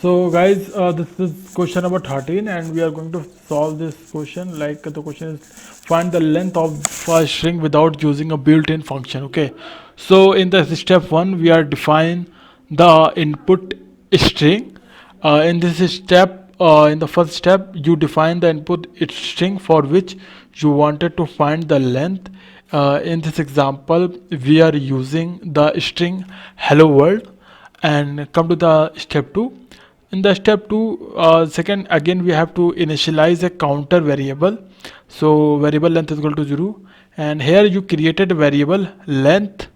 So guys, this is question number 13 and we are going to solve this question. Like the question is find the length of a string without using a built-in function. Okay, so in the step 1 we are define the input string. In this step, in the first step you define the input string for which you wanted to find the length. In this example we are using the string hello world. And come to the step 2. In the step 2, second, again we have to initialize a counter variable. So variable length is equal to 0, and here you created a variable length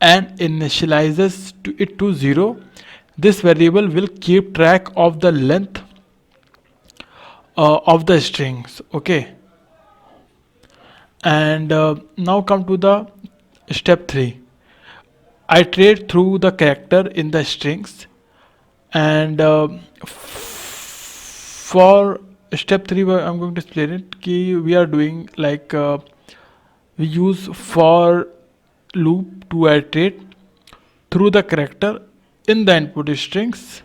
and initializes it to 0. This variable will keep track of the length of the strings. Okay, and now come to the step 3. Iterate through the character in the strings, and for step 3 I'm going to explain it. We are doing like we use for loop to iterate through the character in the input strings.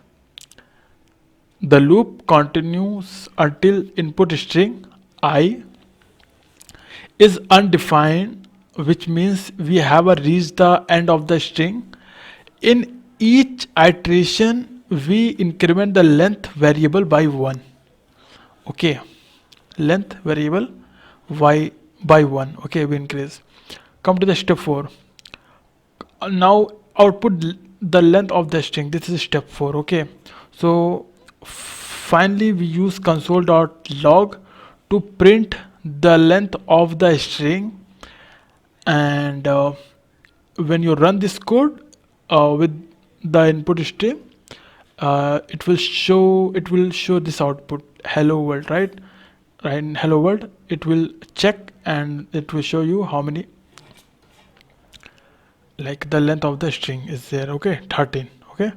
The loop continues until input string I is undefined, which means we have reached the end of the string. In each iteration we increment the length variable by 1. Okay, length variable y by 1. Okay, we increase. Come to the step 4. Now output the length of the string. This is step 4. Okay, so finally we use console.log to print the length of the string, and when you run this code with the input string, it will show this output hello world, right? In hello world it will check and it will show you how many, like the length of the string is there. Okay, 13. Okay,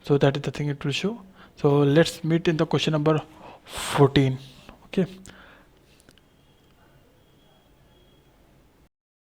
so that is the thing it will show. So let's meet in the question number 14. Okay,